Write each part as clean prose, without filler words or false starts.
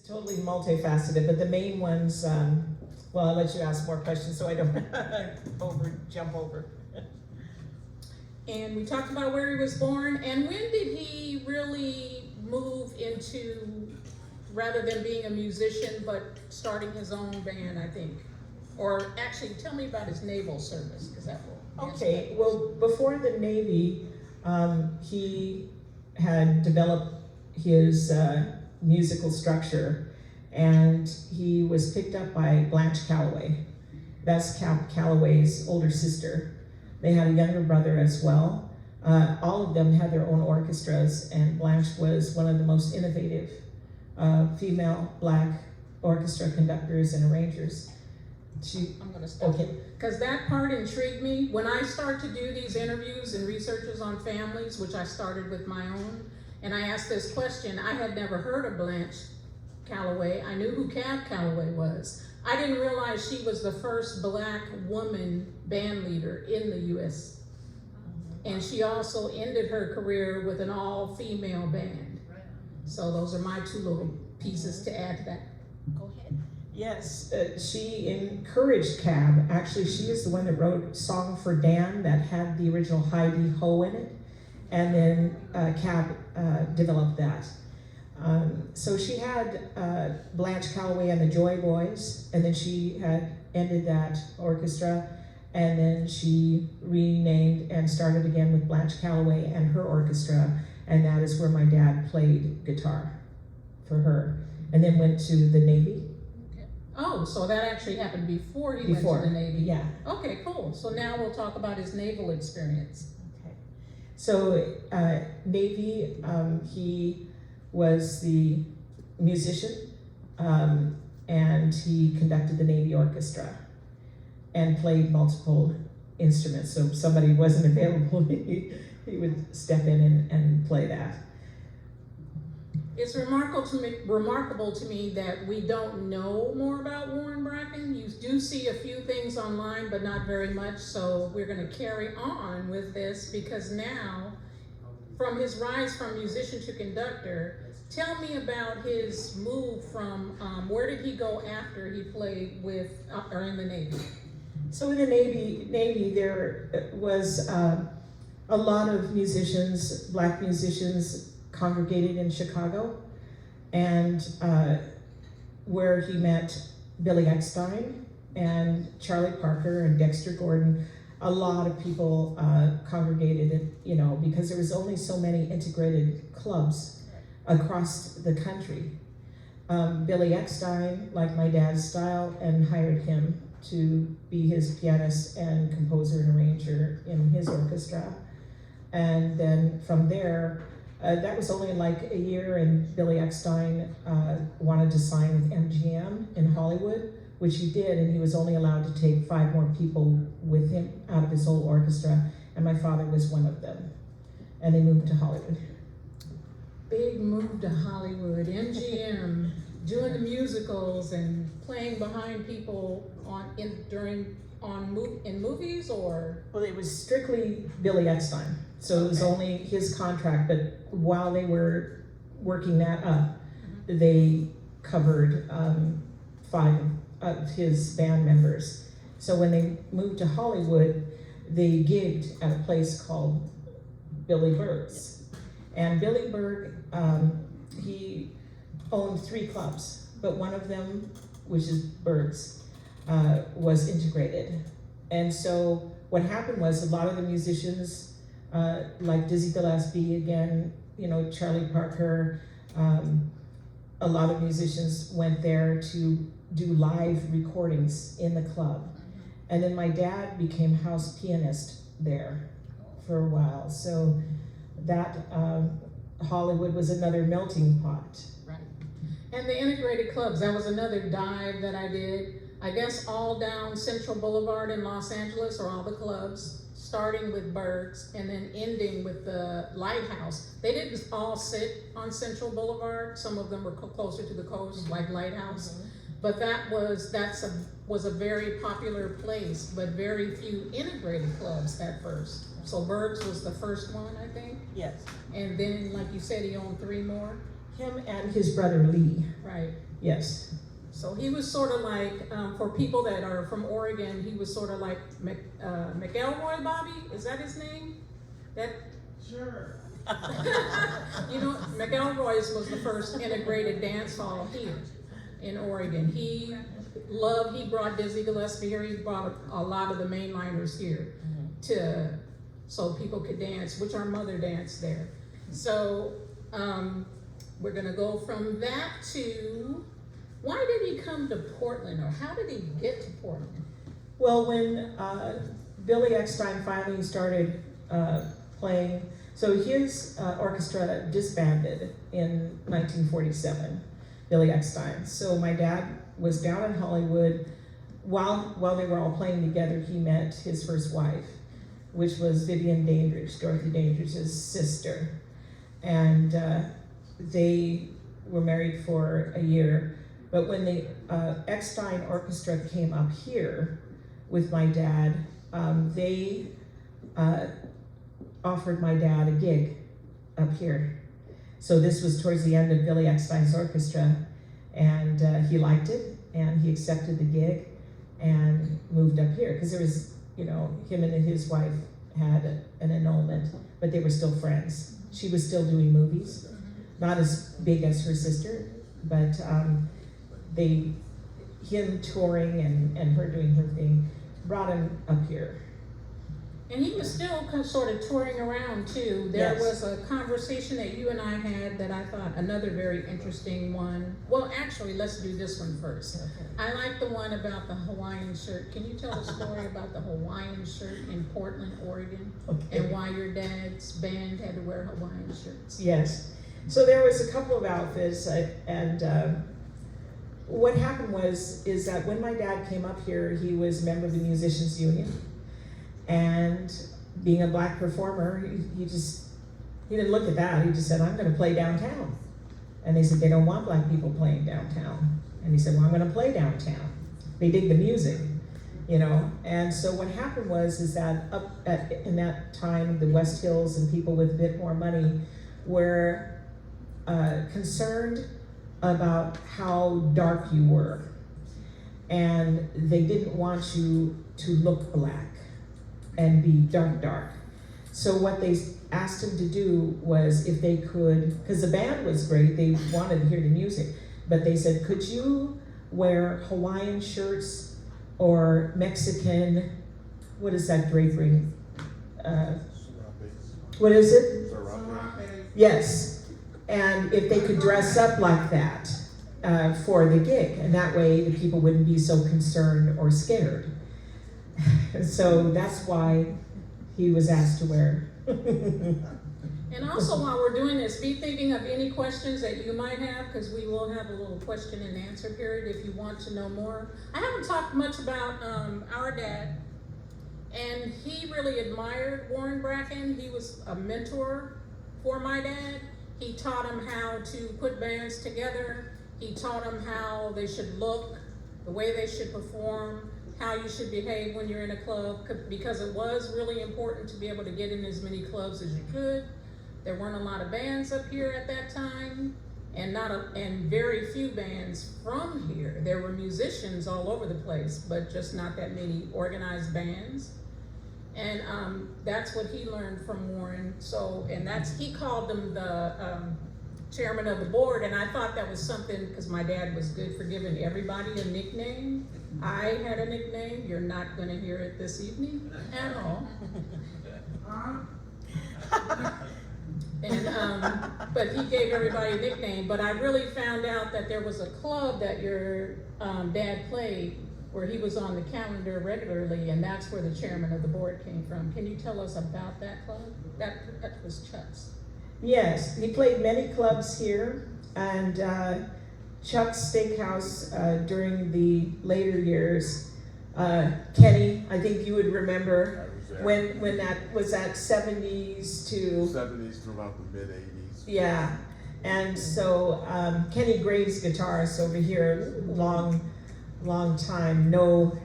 totally multifaceted, but the main ones, well, I'll let you ask more questions so I don't jump over. And we talked about where he was born, and when did he really move into, rather than being a musician, but starting his own band, I think? Or actually, tell me about his naval service, because that will. Okay, well, before the Navy, he had developed his musical structure, and he was picked up by Blanche Calloway. That's Calloway's older sister. They had a younger brother as well. All of them had their own orchestras, and Blanche was one of the most innovative female black orchestra conductors and arrangers. I'm gonna stop. Okay. Because that part intrigued me. When I start to do these interviews and researches on families, which I started with my own, and I asked this question, I had never heard of Blanche Calloway. I knew who Cab Calloway was. I didn't realize she was the first black woman band leader in the U.S. And she also ended her career with an all-female band. So those are my two little pieces to add to that. Go ahead. Yes, she encouraged Cab. Actually, she is the one that wrote Song for Dan that had the original Heidi Ho in it. And then Cab developed that. So she had Blanche Calloway and the Joy Boys, and then she had ended that orchestra, and then she renamed and started again with Blanche Calloway and her orchestra, and that is where my dad played guitar for her, and then went to the Navy. Oh, so that actually happened before he went to the Navy? Yeah. Okay, cool. So now we'll talk about his naval experience. Okay. So Navy, he was the musician, and he conducted the Navy Orchestra and played multiple instruments. So if somebody wasn't available, he would step in and play that. It's remarkable to me that we don't know more about Warren Bracken. You do see a few things online, but not very much. So we're going to carry on with this, because now, from his rise from musician to conductor, tell me about his move from, where did he go after he played with, or in the Navy? So in the Navy there was a lot of musicians, black musicians, congregated in Chicago, and where he met Billy Eckstein and Charlie Parker and Dexter Gordon. A lot of people congregated, because there was only so many integrated clubs across the country. Billy Eckstein liked my dad's style and hired him to be his pianist and composer and arranger in his orchestra. And then from there, that was only like a year, and Billy Eckstein wanted to sign with MGM in Hollywood, which he did, and he was only allowed to take 5 more people with him out of his whole orchestra, and my father was one of them. And they moved to Hollywood. Big move to Hollywood, MGM, doing the musicals and playing behind people in movies, or? Well, it was strictly Billy Eckstein, so it was only his contract, but while they were working that up, they covered 5 of his band members. So when they moved to Hollywood, they gigged at a place called Billy Berg's. And Billy Berg, he owned 3 clubs, but one of them, which is Berg's, was integrated. And so what happened was a lot of the musicians, like Dizzy Gillespie again, Charlie Parker, a lot of musicians went there to do live recordings in the club. And then my dad became house pianist there for a while. So that Hollywood was another melting pot. Right. And the integrated clubs, that was another dive that I did. I guess all down Central Boulevard in Los Angeles are all the clubs, starting with Berg's and then ending with the Lighthouse. They didn't all sit on Central Boulevard. Some of them were closer to the coast, like Lighthouse. But that was a very popular place, but very few integrated clubs at first. So Berg's was the first one, I think. Yes. And then, like you said, he owned 3 more. Him and his brother Lee. Right. Yes. So he was sort of like, for people that are from Oregon, he was sort of like McElroy Bobby, is that his name? That. Sure. You know, McElroy's was the first integrated dance hall here in Oregon. He brought Dizzy Gillespie here, he brought a lot of the mainliners here so people could dance, which our mother danced there. So we're gonna go from that to, why did he come to Portland, or how did he get to Portland? Well, when Billy Eckstein finally started playing, so his orchestra disbanded in 1947, Billy Eckstein. So my dad was down in Hollywood. While they were all playing together, he met his first wife, which was Vivian Dandridge, Dorothy Dandridge's sister. And they were married for a year. But when the Eckstein Orchestra came up here with my dad, they offered my dad a gig up here. So this was towards the end of Billy Eckstein's orchestra, and he liked it, and he accepted the gig and moved up here, because there was, you know, him and his wife had an annulment, but they were still friends. She was still doing movies, not as big as her sister, but him touring and her doing her thing brought him up here. And he was still sort of touring around too. There Yes. was a conversation that you and I had that I thought another very interesting one. Well, actually, let's do this one first. Okay. I like the one about the Hawaiian shirt. Can you tell the story about the Hawaiian shirt in Portland, Oregon, Okay. and why your dad's band had to wear Hawaiian shirts? Yes. So there was a couple of outfits, and what happened is that when my dad came up here, he was a member of the Musicians Union, and being a black performer, he didn't look at that. He just said, "I'm going to play downtown," and they said they don't want black people playing downtown, and he said, "Well, I'm going to play downtown." They dig the music, you know. And so what happened is that in that time, the West Hills and people with a bit more money were concerned about how dark you were, and they didn't want you to look black and be dark. So what they asked him to do was, if they could, because the band was great, they wanted to hear the music, but they said, could you wear Hawaiian shirts or Mexican, what is that drapery? What is it? Yes. And if they could dress up like that for the gig, and that way the people wouldn't be so concerned or scared. So that's why he was asked to wear. And also, while we're doing this, be thinking of any questions that you might have, because we will have a little question and answer period if you want to know more. I haven't talked much about our dad, and he really admired Warren Bracken. He was a mentor for my dad. He taught him how to put bands together. He taught him how they should look, the way they should perform, how you should behave when you're in a club, because it was really important to be able to get in as many clubs as you could. There weren't a lot of bands up here at that time, and very few bands from here. There were musicians all over the place, but just not that many organized bands. And that's what he learned from Warren. So, and he called him the chairman of the board, and I thought that was something, because my dad was good for giving everybody a nickname. I had a nickname. You're not going to hear it this evening at all. And but he gave everybody a nickname. But I really found out that there was a club that your dad played, where he was on the calendar regularly, and that's where the chairman of the board came from. Can you tell us about that club? That was Chuck's. Yes, he played many clubs here, and Chuck's Steakhouse during the later years. Kenny, I think you would remember when that was at 70s to 70s to about the mid 80s. Yeah, and so Kenny Graves, guitarist over here, long time, know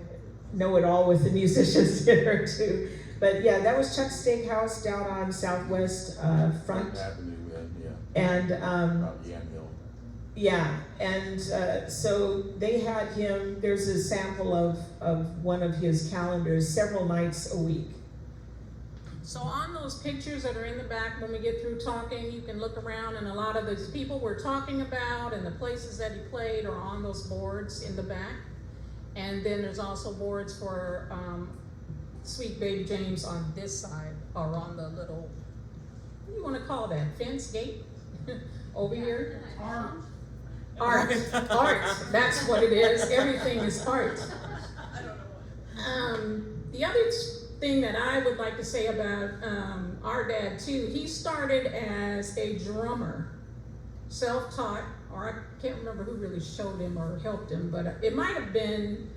it all with the musicians here too. But yeah, that was Chuck's Steakhouse down on Southwest Front. Avenue, yeah. And About Yam Hill. Yeah, and so they had him, there's a sample of one of his calendars, several nights a week. So on those pictures that are in the back, when we get through talking, you can look around, and a lot of those people we're talking about and the places that he played are on those boards in the back. And then there's also boards for Sweet Baby James on this side, or on the little, what do you want to call that, fence gate over here? Art, that's what it is. Everything is art. The other thing that I would like to say about our dad too, he started as a drummer, self-taught, or I can't remember who really showed him or helped him, but it might have been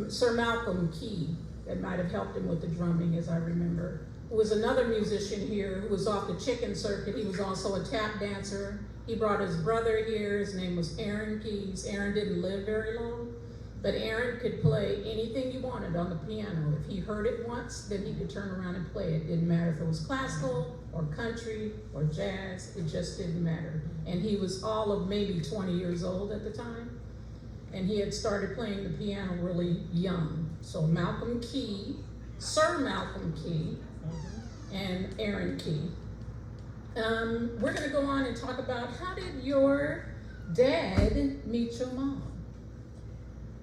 Sir Malcolm Key that might have helped him with the drumming, as I remember. Who was another musician here who was off the chicken circuit. He was also a tap dancer. He brought his brother here. His name was Aaron Keys. Aaron didn't live very long, but Aaron could play anything you wanted on the piano. If he heard it once, then he could turn around and play it. Didn't matter if it was classical or country or jazz, it just didn't matter. And he was all of maybe 20 years old at the time. And he had started playing the piano really young. So Malcolm Key, Sir Malcolm Key, and Aaron Key. We're gonna go on and talk about, how did your dad meet your mom?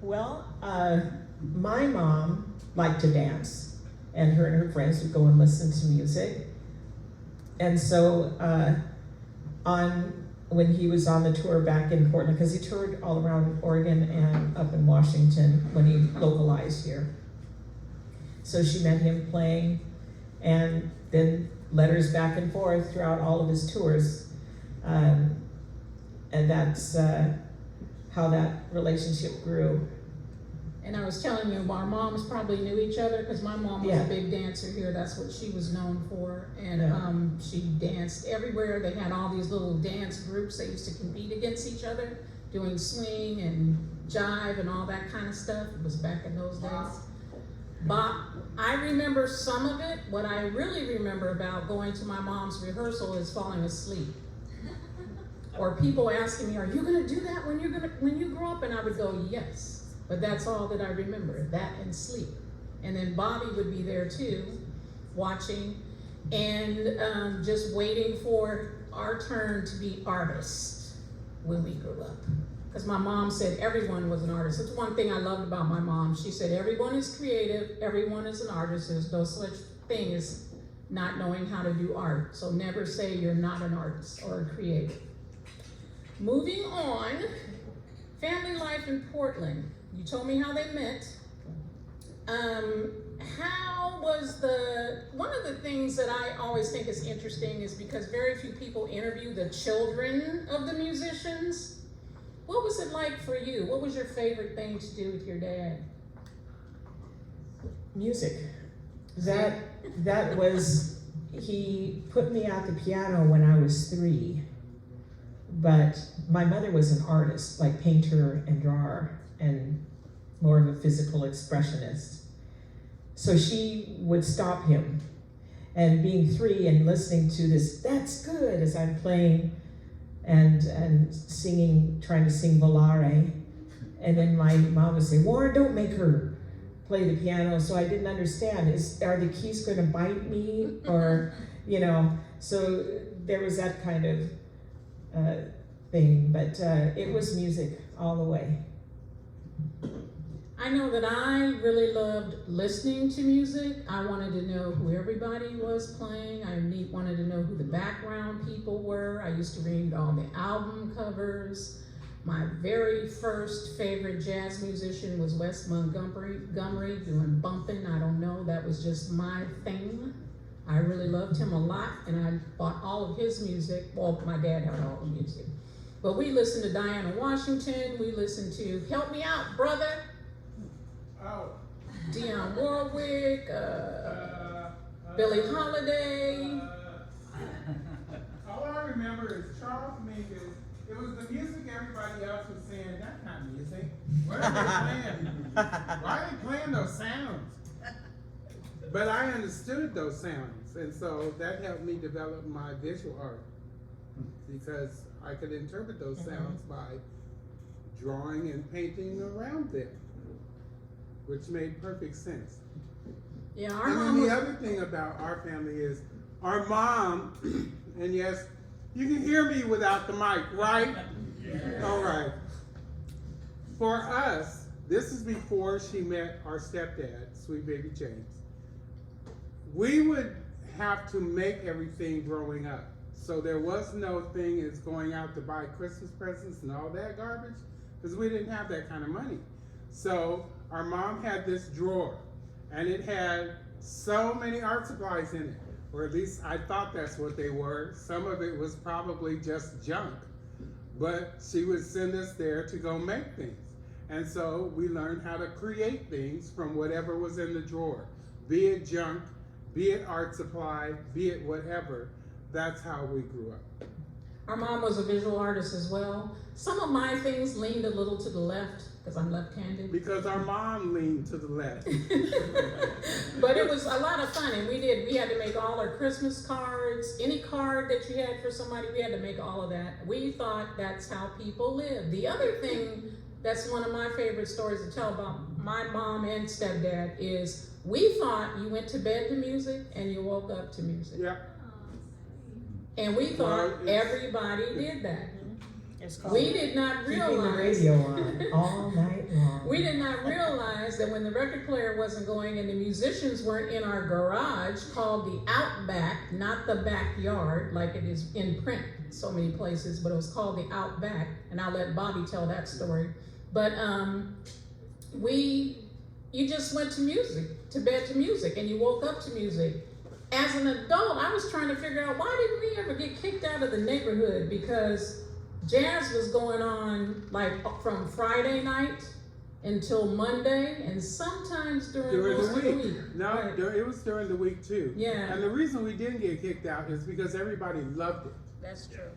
Well, my mom liked to dance, and her friends would go and listen to music. And so when he was on the tour back in Portland, because he toured all around Oregon and up in Washington when he localized here. So she met him playing, and then letters back and forth throughout all of his tours. And that's how that relationship grew. And I was telling you, our moms probably knew each other, because my mom was Yeah. a big dancer here. That's what she was known for. And she danced everywhere. They had all these little dance groups that used to compete against each other, doing swing and jive and all that kind of stuff. It was back in those days. But I remember some of it. What I really remember about going to my mom's rehearsal is falling asleep. Or people asking me, are you gonna do that when you grow up? And I would go, yes. But that's all that I remember, that and sleep. And then Bobby would be there too, watching, and just waiting for our turn to be artists when we grew up. Because my mom said everyone was an artist. That's one thing I loved about my mom. She said everyone is creative, everyone is an artist. There's no such thing as not knowing how to do art. So never say you're not an artist or a creative. Moving on, family life in Portland. You told me how they met. How was one of the things that I always think is interesting is because very few people interview the children of the musicians. What was it like for you? What was your favorite thing to do with your dad? Music. That was, he put me at the piano when I was 3. But my mother was an artist, like painter and drawer, and more of a physical expressionist. So she would stop him. And being 3 and listening to this, that's good, as I'm playing and singing, trying to sing Volare. And then my mom would say, Warren, don't make her play the piano. So I didn't understand, are the keys gonna bite me? Or, so there was that kind of thing, but it was music all the way. I know that I really loved listening to music. I wanted to know who everybody was playing. I wanted to know who the background people were. I used to read all the album covers. My very first favorite jazz musician was Wes Montgomery doing bumping. I don't know, that was just my thing. I really loved him a lot, and I bought all of his music. Well, my dad had all the music. But we listened to Diana Washington. We listened to Help Me Out, Brother. Dionne Warwick, Billie Holiday. All I remember is Charles Mingus. It was the music everybody else was saying, that's not music. What are they playing? Why are they playing those sounds? But I understood those sounds, and so that helped me develop my visual art. Because I could interpret those sounds by drawing and painting around them, which made perfect sense. Yeah, our And mom then was, the other thing about our family is our mom, and yes, you can hear me without the mic, right? All right. For us, this is before she met our stepdad, sweet baby James. We would have to make everything growing up. So there was no thing as going out to buy Christmas presents and all that garbage, because we didn't have that kind of money. So our mom had this drawer, and it had so many art supplies in it, or at least I thought that's what they were. Some of it was probably just junk, but she would send us there to go make things. And so we learned how to create things from whatever was in the drawer, be it junk, be it art supply, be it whatever. That's how we grew up. our mom was a visual artist as well. Some of my things leaned a little to the left, because I'm left-handed. Because our mom leaned to the left. But it was a lot of fun, and we had to make all our Christmas cards. Any card that you had for somebody, we had to make all of that. We thought that's how people live. The other thing that's one of my favorite stories to tell about my mom and stepdad is we thought you went to bed to music and you woke up to music. Yeah. And we thought Well, everybody did that. It's called We did not keeping the realize radio on all night long. we did not realize that when the record player wasn't going and the musicians weren't in our garage called the Outback, not the backyard like it is in print so many places, but it was called the Outback, and I'll let Bobby tell that story. But you just went to music, to bed to music, and you woke up to music. As an adult, I was trying to figure out why didn't we ever get kicked out of the neighborhood, because jazz was going on like from Friday night until Monday, and sometimes during most of the week. No, Right. it was during the week too. Yeah. And the reason we didn't get kicked out is because everybody loved it. That's true.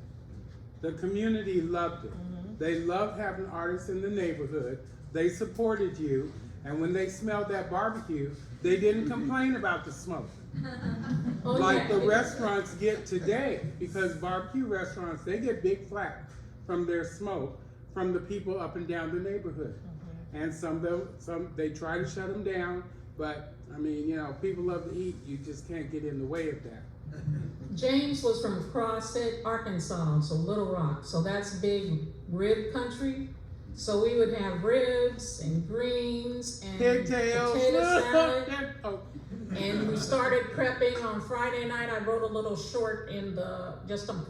The community loved it. They loved having artists in the neighborhood. They supported you. And when they smelled that barbecue, they didn't complain about the smoke. Oh, Like yeah. the restaurants get today, because barbecue restaurants, they get big flack from their smoke from the people up and down the neighborhood. And some they try to shut them down, but I mean, you know, people love to eat. You just can't get in the way of that. James was from Crosset, Arkansas, so Little Rock. So that's big rib country. So we would have ribs and greens and Pigtails. potato salad. Oh. And we started prepping on Friday night. I wrote a little short in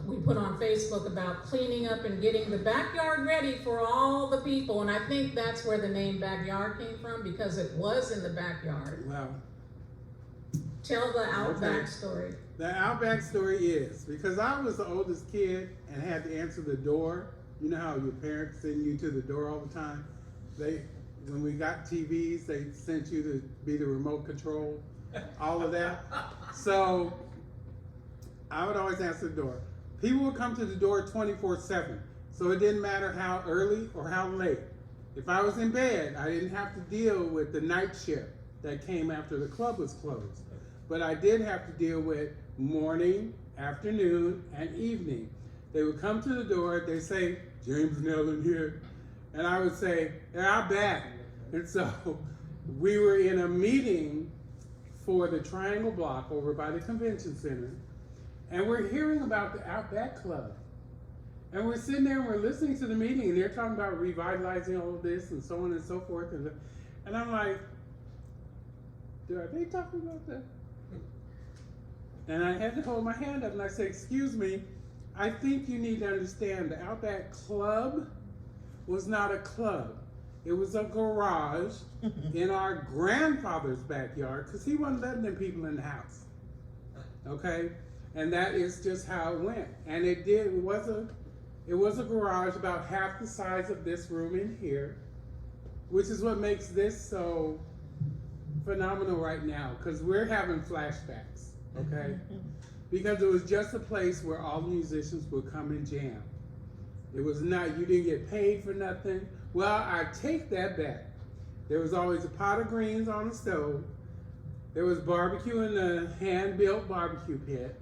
we put on Facebook about cleaning up and getting the backyard ready for all the people. And I think that's where the name backyard came from, because it was in the backyard. Wow. Tell the Outback Okay. story. The Outback story is, because I was the oldest kid and had to answer the door. You know how your parents send you to the door all the time? When we got TVs, they sent you to be the remote control, all of that. So I would always answer the door. People would come to the door 24/7. So it didn't matter how early or how late. If I was in bed, I didn't have to deal with the night shift that came after the club was closed. But I did have to deal with morning, afternoon, and evening. They would come to the door, they say, "James and Ellen here." And I would say, "Yeah, I'm back." And so we were in a meeting for the Triangle Block over by the convention center. And we're hearing about the Outback Club. And we're sitting there and we're listening to the meeting, and they're talking about revitalizing all of this and so on and so forth. And I'm like, are they talking about that? And I had to hold my hand up and I said, "Excuse me, I think you need to understand the Outback Club was not a club. It was a garage in our grandfather's backyard, because he wasn't letting them people in the house." Okay? And that is just how it went. And it was a garage about half the size of this room in here, which is what makes this so phenomenal right now, because we're having flashbacks, okay? Because it was just a place where all the musicians would come and jam. It was not, you didn't get paid for nothing. Well, I take that back. There was always a pot of greens on the stove. There was barbecue in the hand-built barbecue pit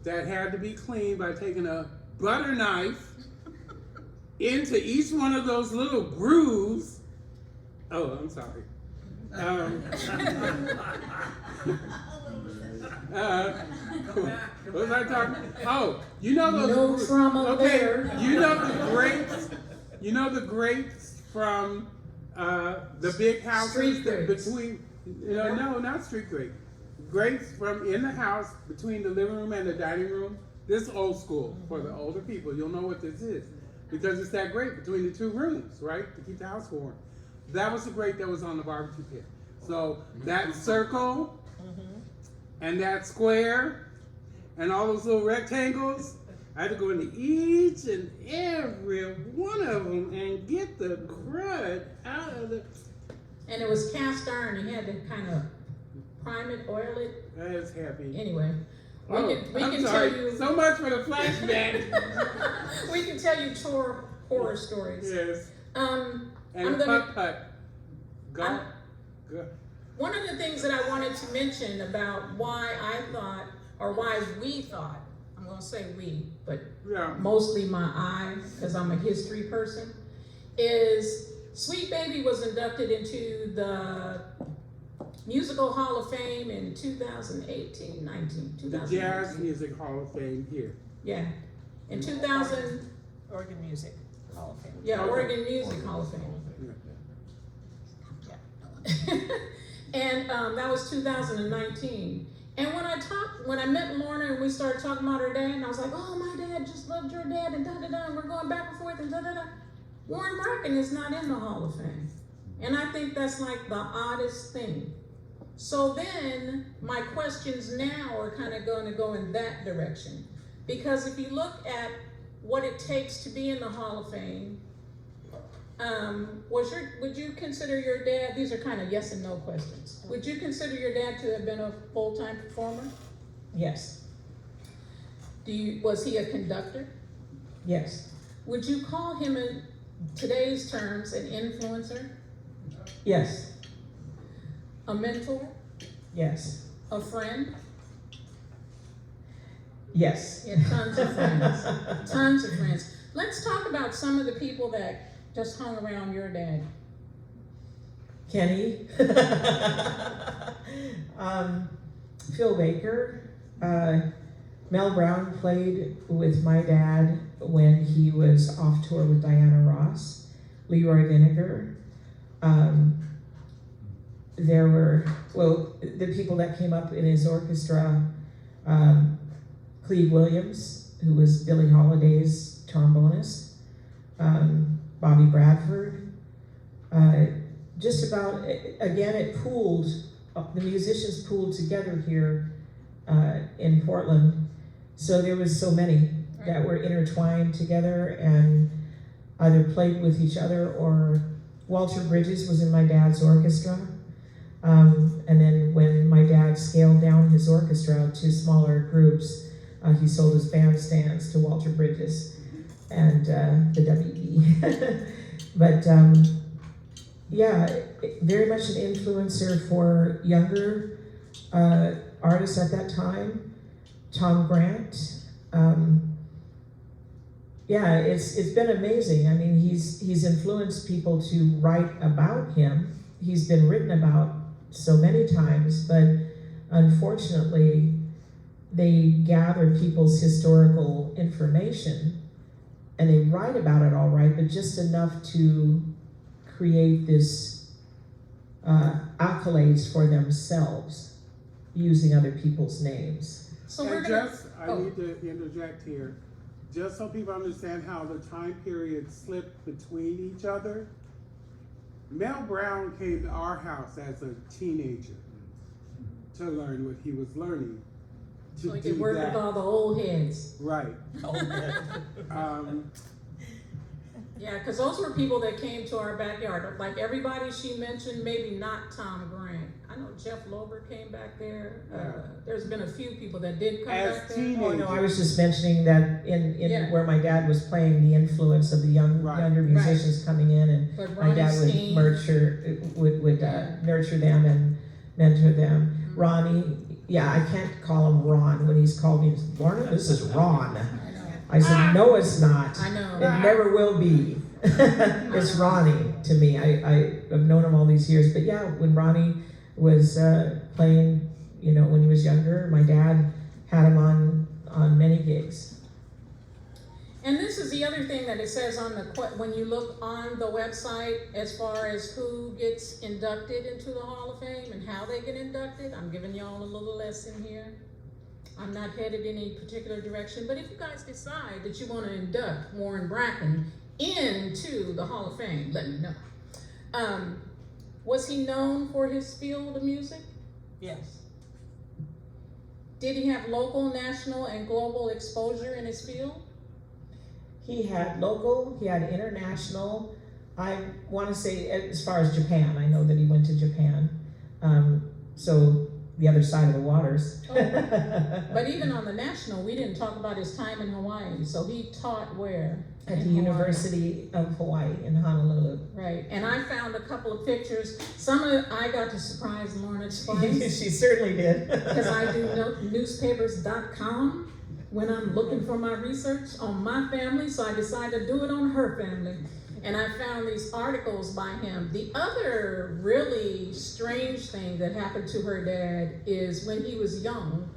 that had to be cleaned by taking a butter knife into each one of those little grooves. Oh, I'm sorry. What was I talking? Oh, you know those. No trauma there. You know the grapes. You know the grapes from the big houses Street grapes. between. No, not street grapes. Grapes from in the house between the living room and the dining room. This is old school for the older people. You'll know what this is because it's that grape between the two rooms, right, to keep the house warm. That was the grape that was on the barbecue pit. So that circle and that square and all those little rectangles, I had to go into each and every one of them and get the crud out of the. And it was cast iron. You had to kind of prime it, oil it. That's happy. Anyway, we I'm can sorry. tell you. So much for the flashback. We can tell you horror stories. Yes. I'm And gonna. putt. Go. Go. One of the things that I wanted to mention about why I thought, or why we thought, I'm going to say we, but Yeah. mostly my I, because I'm a history person, is Sweet Baby was inducted into the Musical Hall of Fame in 2018, 19, The 2019. Jazz Music Hall of Fame here. Yeah. In 2000, Oregon Music Hall of Fame. yeah, Okay. Oregon Music Hall of Fame. And that was 2019. And when I met Lorna and we started talking about her dad, and I was like, oh, my dad just loved your dad, and da-da-da, and we're going back and forth, and da-da-da. Warren Bracken is not in the Hall of Fame. And I think that's like the oddest thing. So then, my questions now are kind of going to go in that direction. Because if you look at what it takes to be in the Hall of Fame, would you consider your dad, these are kind of yes and no questions. Would you consider your dad to have been a full-time performer? Yes. Was he a conductor? Yes. Would you call him in today's terms an influencer, Yes. a mentor, Yes. a friend? Yes. He had tons of friends, tons of friends. Let's talk about some of the people that just hung around your dad. Kenny, Phil Baker, Mel Brown played with my dad when he was off tour with Diana Ross, Leroy Vinegar. There were, the people that came up in his orchestra, Cleve Williams, who was Billie Holiday's trombonist, Bobby Bradford, just about, again, it pooled, the musicians pooled together here in Portland. So there was so many that were intertwined together and either played with each other, or Walter Bridges was in my dad's orchestra. And then when my dad scaled down his orchestra to smaller groups, he sold his bandstands to Walter Bridges and the WB. But yeah, very much an influencer for younger artists at that time. Tom Grant. Yeah, it's been amazing. I mean, he's influenced people to write about him. He's been written about so many times, but unfortunately, they gather people's historical information and they write about it all right, but just enough to create this accolades for themselves using other people's names. So And we're gonna. I need to interject here, just so people understand how the time period slipped between each other. Mel Brown came to our house as a teenager to learn what he was learning. So we could work with all the old heads. Right. Yeah, because those were people that came to our backyard. Like everybody she mentioned, maybe not Tom Grant. I know Jeff Lober came back there. There's been a few people that did come As back there. teenagers. Oh no, I was just mentioning that in Yeah. where my dad was playing, the influence of the younger musicians coming in, and But my dad would Steen, nurture them and mentor them. Ronnie, yeah, I can't call him Ron when he's called me, Lorna, this is Ron. I know. I said, no, it's not. I know. It never will be. It's Ronnie to me. I've known him all these years. But yeah, when Ronnie was playing, you know, when he was younger, my dad had him on many gigs. And this is the other thing that it says on the, when you look on the website as far as who gets inducted into the Hall of Fame and how they get inducted. I'm giving y'all a little lesson here. I'm not headed in any particular direction, but if you guys decide that you want to induct Warren Bracken into the Hall of Fame, let me know. Was he known for his field of music? Yes. Did he have local, national, and global exposure in his field? He had local, he had international. I want to say as far as Japan, I know that he went to Japan. So the other side of the waters. Oh. But even on the national, we didn't talk about his time in Hawaii. So he taught where? At the In Hawaii. University of Hawaii in Honolulu. Right, and I found a couple of pictures. Some of it, I got to surprise Lorna twice. She certainly did. Because I do newspapers.com when I'm looking for my research on my family, so I decided to do it on her family. And I found these articles by him. The other really strange thing that happened to her dad is when he was young,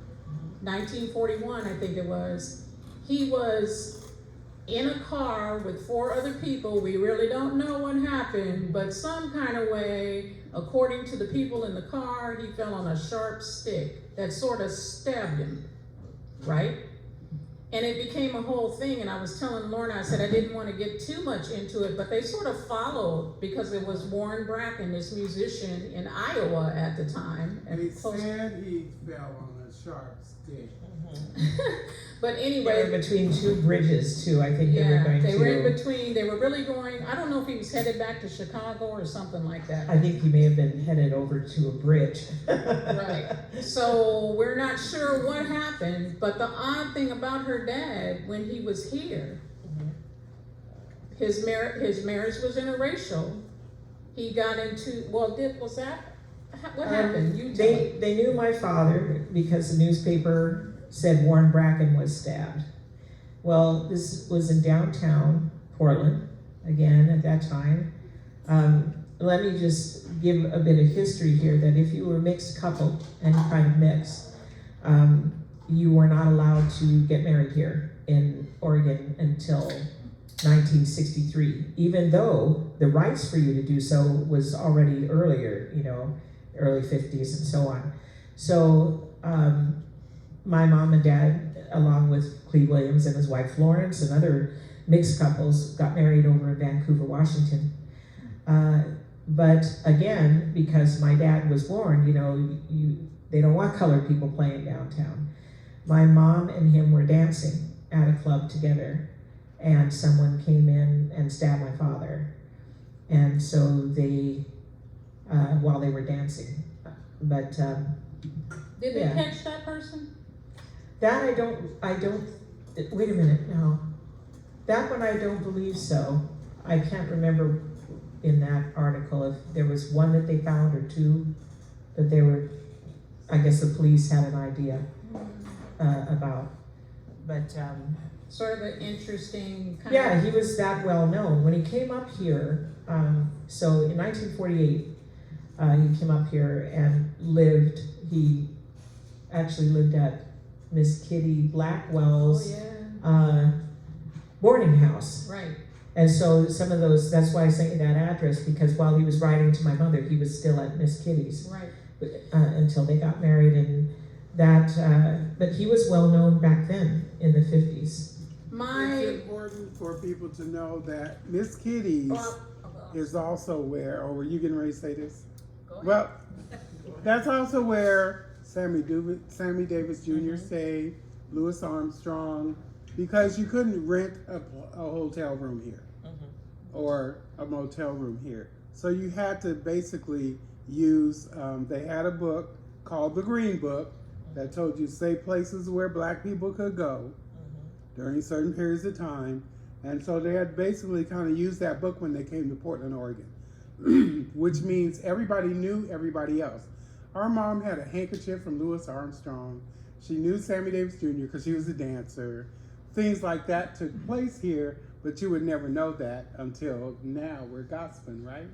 1941 I think it was, he was in a car with 4 other people. We really don't know what happened, but some kind of way, according to the people in the car, he fell on a sharp stick that sort of stabbed him, right? And it became a whole thing, and I was telling Lorna, I said I didn't want to get too much into it, but they sort of followed because it was Warren Bracken, this musician in Iowa at the time. And he said he fell on a sharp stick. But They anyway, were between 2 bridges too. I think they were going they to. were in between. They were really going. I don't know if he was headed back to Chicago or something like that. I think he may have been headed over to a bridge. Right. So we're not sure what happened, but the odd thing about her dad, when he was here, his marriage was interracial. He got into, what happened? You tell me. They knew my father because the newspaper said Warren Bracken was stabbed. Well, this was in downtown Portland, again at that time. Let me just give a bit of history here, that if you were a mixed couple, any kind of mix, you were not allowed to get married here in Oregon until 1963, even though the rights for you to do so was already earlier, you know, early 50s and so on. So my mom and dad, along with Cleve Williams and his wife Florence and other mixed couples, got married over in Vancouver, Washington. But again, because my dad was born, you know, they don't want colored people playing downtown. My mom and him were dancing at a club together, and someone came in and stabbed my father. And so they, while they were dancing, but Did they yeah. catch that person? That I don't, wait a minute, no. That one I don't believe so. I can't remember in that article if there was one that they found or 2 that they were, I guess the police had an idea about. But Sort of an interesting kind yeah, of. he was that well known. When he came up here, so in 1948, he came up here and he actually lived at Miss Kitty Blackwell's boarding house. Right. And so some of those, that's why I sent you that address, because while he was writing to my mother, he was still at Miss Kitty's. Right. Until they got married, and that, but he was well known back then in the 50s. It's important for people to know that Miss Kitty's is also where, or were you getting ready to say this? Go ahead. Well, that's also where Sammy Davis Jr. stayed, Louis Armstrong, because you couldn't rent a hotel room here or a motel room here. So you had to basically use, they had a book called The Green Book that told you safe places where black people could go during certain periods of time. And so they had basically kind of used that book when they came to Portland, Oregon, which means everybody knew everybody else. Our mom had a handkerchief from Louis Armstrong. She knew Sammy Davis Jr. because she was a dancer. things like that took place here, but you would never know that until now we're gospeling, right?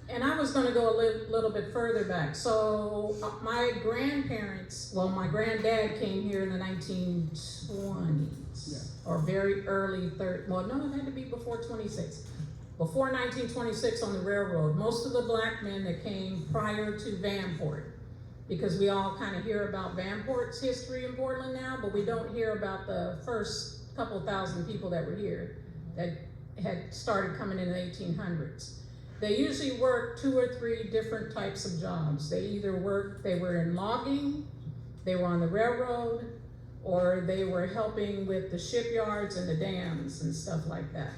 And I was going to go a little bit further back. So my grandparents, well, my granddad came here in the 1920s, or very early well, no, it had to be before 26. Before 1926 on the railroad. Most of the black men that came prior to Vanport, because we all kind of hear about Vanport's history in Portland now, but we don't hear about the first couple thousand people that were here that had started coming in the 1800s. They usually worked 2 or 3 different types of jobs. They were in logging, they were on the railroad, or they were helping with the shipyards and the dams and stuff like that.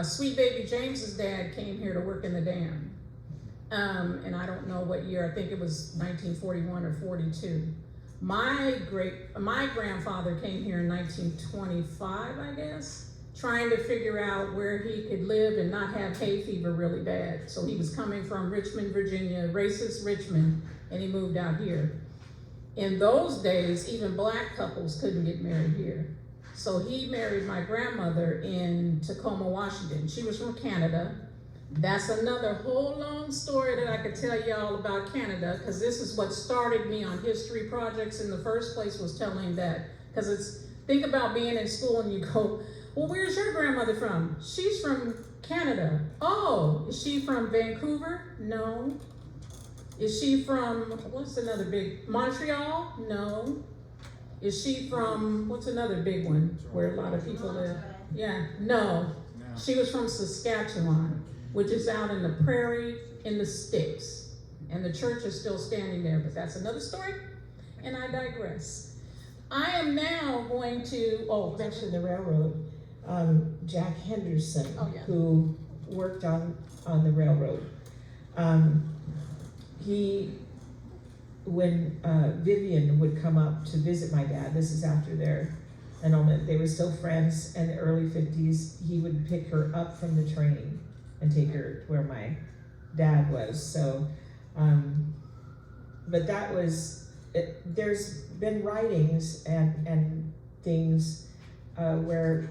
Sweet Baby James's dad came here to work in the dam. And I don't know what year, I think it was 1941 or 42. My grandfather came here in 1925, I guess, trying to figure out where he could live and not have hay fever really bad. So he was coming from Richmond, Virginia, racist Richmond, and he moved out here. In those days, even black couples couldn't get married here. So he married my grandmother in Tacoma, Washington. She was from Canada. That's another whole long story that I could tell y'all about Canada, because this is what started me on history projects in the first place, was telling that. Because think about being in school and you go, well, where's your grandmother from? She's from Canada. Oh, is she from Vancouver? No. Is she from, what's another big, Montreal? No. Is she from, what's another big one where a lot of people live? Yeah, no. She was from Saskatchewan, which is out in the prairie in the sticks. And the church is still standing there, but that's another story, and I digress. I am now going to, Mention the railroad. Jack Henderson, who worked on the railroad. When Vivian would come up to visit my dad, this is after their annulment, they were still friends in the early 50s, he would pick her up from the train and take her to where my dad was. So, but that was, there's been writings and things where,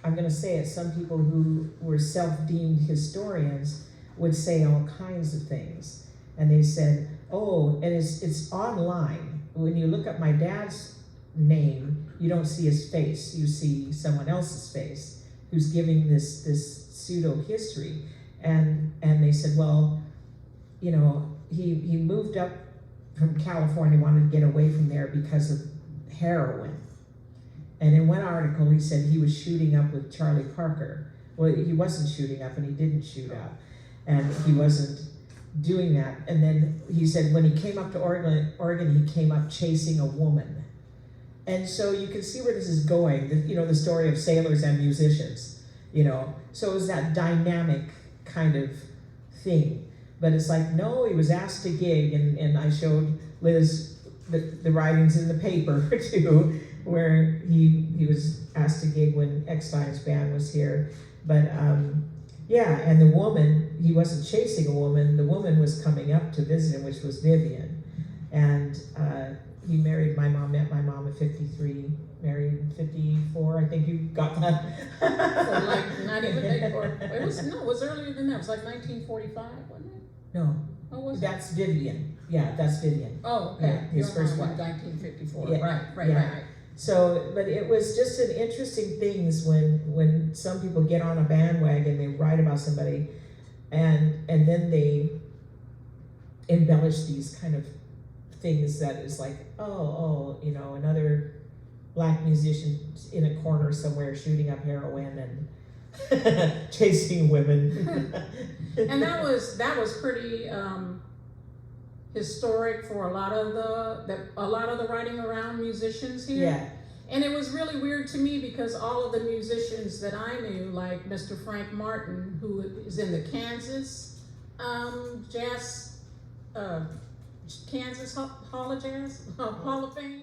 I'm gonna say it, some people who were self-deemed historians would say all kinds of things. And they said, oh, and it's online. When you look up my dad's name, you don't see his face, you see someone else's face who's giving this pseudo history. And they said, well, you know, he moved up from California, wanted to get away from there because of heroin. And in one article, he said he was shooting up with Charlie Parker. Well, he wasn't shooting up, and he didn't shoot up, and he wasn't doing that. And then he said when he came up to Oregon, he came up chasing a woman. And so you can see where this is going, the story of sailors and musicians, So it was that dynamic kind of thing. But it's like, no, he was asked to gig, and I showed Liz the writings in the paper too, where he was asked to gig when Eckstein's band was here. But and the woman, he wasn't chasing a woman, the woman was coming up to visit him, which was Vivian. And he married my mom, met my mom at 53, married in 54, I think you got that. So like, not even it was earlier than that, it was like 1945, wasn't it? No, was that's Vivian. Yeah, that's Vivian. Oh, okay. Yeah, his first wife. 1954, Yeah. right. So, but it was just an interesting things when some people get on a bandwagon, they write about somebody, and then they embellish these kind of things that is like, another black musician in a corner somewhere shooting up heroin and chasing women. And that was pretty historic for a lot of the writing around musicians here. Yeah. And it was really weird to me because all of the musicians that I knew, like Mr. Frank Martin, who is in the Kansas Hall of Fame,